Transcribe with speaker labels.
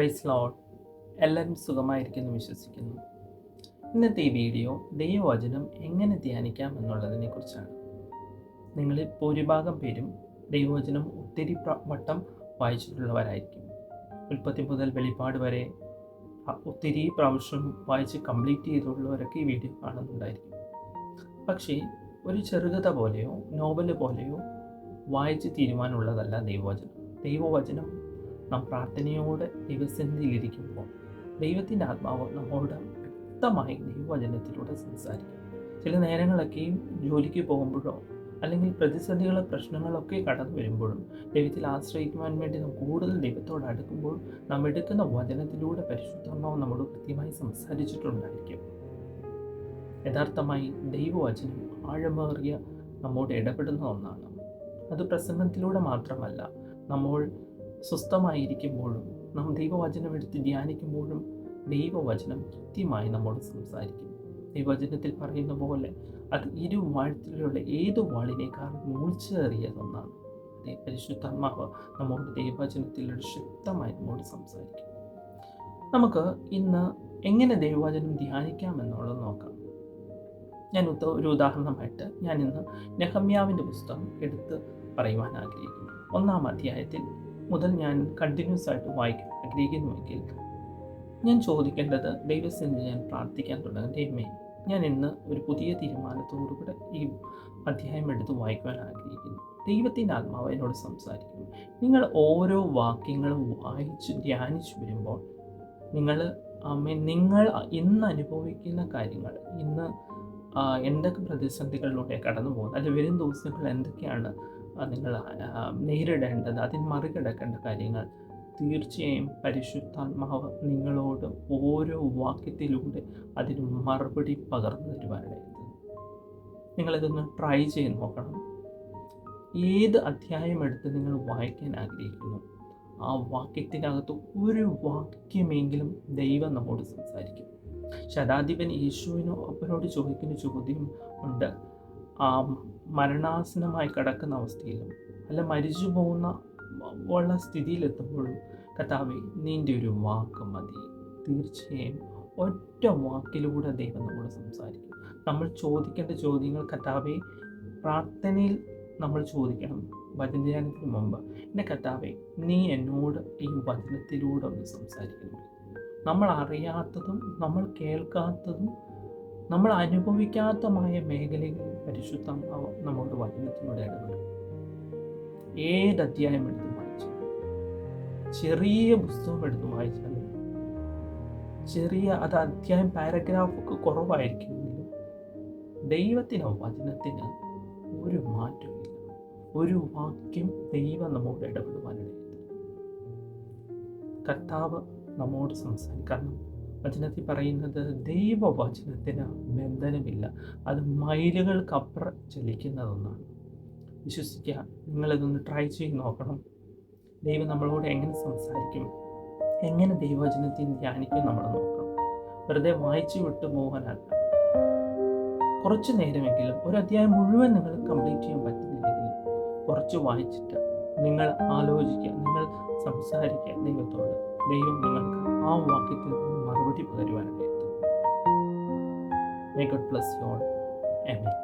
Speaker 1: Praise Lord. എല്ലാവരും സുഖമായിരിക്കുന്നു വിശ്വസിക്കുന്നു. ഇന്നത്തെ ഈ വീഡിയോ ദൈവവചനം എങ്ങനെ ധ്യാനിക്കാം എന്നുള്ളതിനെ കുറിച്ചാണ്. നിങ്ങളിൽ ഭൂരിഭാഗം പേരും ദൈവവചനം ഒത്തിരി വട്ടം വായിച്ചിട്ടുള്ളവരായിരിക്കും. ഉൽപ്പത്തി മുതൽ വെളിപ്പാട് വരെ ഒത്തിരി പ്രാവശ്യം വായിച്ച് കംപ്ലീറ്റ് ചെയ്തിട്ടുള്ളവരൊക്കെ ഈ വീഡിയോ കാണുന്നുണ്ടായിരിക്കും. പക്ഷേ ഒരു ചെറുകഥ പോലെയോ നോവൽ പോലെയോ വായിച്ച് തീരുമാനമുള്ളതല്ല ദൈവവചനം. ദൈവവചനം നാം പ്രാർത്ഥനയോടെ ദൈവസന്നിധിയിലിരിക്കുമ്പോൾ ദൈവത്തിൻ്റെ ആത്മാവ് നമ്മോട് വ്യക്തമായി ദൈവവചനത്തിലൂടെ സംസാരിക്കും. ചില നേരങ്ങളൊക്കെയും ജോലിക്ക് പോകുമ്പോഴോ അല്ലെങ്കിൽ പ്രതിസന്ധികളോ പ്രശ്നങ്ങളൊക്കെ കടന്നു വരുമ്പോഴും ദൈവത്തിൽ ആശ്രയിക്കുവാൻ വേണ്ടി നാം കൂടുതൽ ദൈവത്തോട് അടുക്കുമ്പോൾ നാം എടുക്കുന്ന വചനത്തിലൂടെ പരിശുദ്ധാത്മാവ് നമ്മോട് കൃത്യമായി സംസാരിച്ചിട്ടുണ്ടായിരിക്കും. യഥാർത്ഥമായി ദൈവവചനം ആഴമേറിയ നമ്മോട് ഇടപെടുന്ന ഒന്നാണ്. അത് പ്രസംഗത്തിലൂടെ മാത്രമല്ല, നമ്മൾ സ്വസ്ഥമായിരിക്കുമ്പോഴും നാം ദൈവവചനം എടുത്ത് ധ്യാനിക്കുമ്പോഴും ദൈവവചനം കൃത്യമായി നമ്മോട് സംസാരിക്കും. ദൈവവചനത്തിൽ പറയുന്ന പോലെ അത് ഇരുവാഴ്ത്തിലുള്ള ഏതു വാളിനേക്കാൾ മൂർച്ചയേറിയതൊന്നാണ്. അതേ പരിശുദ്ധാത്മാവ് നമ്മോട് ദൈവവചനത്തിലൂടെ ശക്തമായി നമ്മോട് സംസാരിക്കും. നമുക്ക് ഇന്ന് എങ്ങനെ ദൈവവചനം ധ്യാനിക്കാം എന്നുള്ളത് നോക്കാം. ഞാൻ ഒരു ഉദാഹരണമായിട്ട് ഞാൻ ഇന്ന് നെഹമ്യാവിൻ്റെ പുസ്തകം എടുത്ത് പറയുവാൻ ആഗ്രഹിക്കുന്നു. 1-ാം അധ്യായത്തിൽ മുതൽ ഞാൻ കണ്ടിന്യൂസ് ആയിട്ട് വായിക്കാൻ ആഗ്രഹിക്കുന്നുവെങ്കിൽ ഞാൻ ചോദിക്കേണ്ടത്, ദൈവസന്നിധിയിൽ ഞാൻ പ്രാർത്ഥിക്കാൻ തുടങ്ങും, ദൈവമേ, ഞാൻ ഇന്ന് ഒരു പുതിയ തീരുമാനത്തോടുകൂടെ ഈ അധ്യായം എടുത്ത് വായിക്കുവാൻ ആഗ്രഹിക്കുന്നു. ദൈവത്തിൻ്റെ ആത്മാവ് എന്നോട് സംസാരിക്കുന്നു. നിങ്ങൾ ഓരോ വാക്യങ്ങളും വായിച്ച് ധ്യാനിച്ചു വരുമ്പോൾ നിങ്ങൾ ഇന്ന് അനുഭവിക്കുന്ന കാര്യങ്ങൾ, ഇന്ന് എന്തൊക്കെ പ്രതിസന്ധികളിലൂടെ കടന്നു പോകുന്നത്, അല്ലെങ്കിൽ വരും ദിവസങ്ങൾ എന്തൊക്കെയാണ് നിങ്ങൾ നേരിടേണ്ടത്, അതിന് മറികടക്കേണ്ട കാര്യങ്ങൾ, തീർച്ചയായും പരിശുദ്ധാത്മാവ് നിങ്ങളോട് ഓരോ വാക്യത്തിലൂടെ അതിന് മറുപടി പകർന്നു തരുവാനായിട്ട് നിങ്ങളിതൊന്ന് ട്രൈ ചെയ്ത് നോക്കണം. ഏത് അധ്യായം എടുത്ത് നിങ്ങൾ വായിക്കാൻ ആഗ്രഹിക്കുന്നു, ആ വാക്യത്തിനകത്ത് ഒരു വാക്യമെങ്കിലും ദൈവം നമ്മോട് സംസാരിക്കും. ശതാധിപൻ യേശുവിനോട് ചോദിക്കുന്ന ചോദ്യം ഉണ്ട്. മരണാസനമായി കിടക്കുന്ന അവസ്ഥയിലും അല്ല മരിച്ചു പോകുന്ന ഉള്ള സ്ഥിതിയിലെത്തുമ്പോഴും, കർത്താവേ, നിൻ്റെ ഒരു വാക്ക് മതി. തീർച്ചയായും ഒറ്റ വാക്കിലൂടെ ദൈവം നമ്മോട് സംസാരിക്കും. നമ്മൾ ചോദിക്കേണ്ട ചോദ്യങ്ങൾ, കർത്താവേ, പ്രാർത്ഥനയിൽ നമ്മൾ ചോദിക്കണം. വചനധ്യാനത്തിന് മുമ്പ്, എൻ്റെ കർത്താവേ, നീ എന്നോട് ഈ വചനത്തിലൂടെ ഒന്ന് സംസാരിക്കുന്നു. നമ്മൾ അറിയാത്തതും നമ്മൾ കേൾക്കാത്തതും നമ്മൾ അനുഭവിക്കാത്തതുമായ മേഖലകളിൽ പരിശുദ്ധാത്മാവ് നമ്മളുടെ വചനത്തിലൂടെ ഇടപെടും. ഏത് അധ്യായം എടുത്ത് വായിച്ചാലും, ചെറിയ പുസ്തകം എടുത്ത് വായിച്ചാലും, അത് അധ്യായം പാരഗ്രാഫൊക്കെ കുറവായിരിക്കുമെങ്കിലും ദൈവത്തിന് വചനത്തിന് ഒരു മാറ്റമില്ല. ഒരു വാക്യം ദൈവം നമ്മോട് ഇടപെടുവാനിടയിൽ കർത്താവ് നമ്മോട് സംസാരിക്കണം. വചനത്തിൽ പറയുന്നത് ദൈവവചനത്തിന് ബന്ധനമില്ല, അത് മൈലുകൾക്കപ്പുറം ചലിക്കുന്നതൊന്നാണ്. വിശ്വസിക്കുക. നിങ്ങളിതൊന്ന് ട്രൈ ചെയ്ത് നോക്കണം. ദൈവം നമ്മളോട് എങ്ങനെ സംസാരിക്കും, എങ്ങനെ ദൈവവചനത്തിൽ ധ്യാനിക്കും നമ്മൾ നോക്കണം. വെറുതെ വായിച്ചു വിട്ടു പോകാനല്ല. കുറച്ച് നേരമെങ്കിലും, ഒരു അധ്യായം മുഴുവൻ നിങ്ങൾ കംപ്ലീറ്റ് ചെയ്യാൻ പറ്റുന്നില്ലെങ്കിലും കുറച്ച് വായിച്ചിട്ട് നിങ്ങൾ ആലോചിക്കുക, നിങ്ങൾ സംസാരിക്കുക ദൈവത്തോട്. ദൈവം നിങ്ങൾക്ക് ആ വാക്യത്തിൽ മറുപടി പകരുവാനായിട്ട്. May God bless you all. Amen.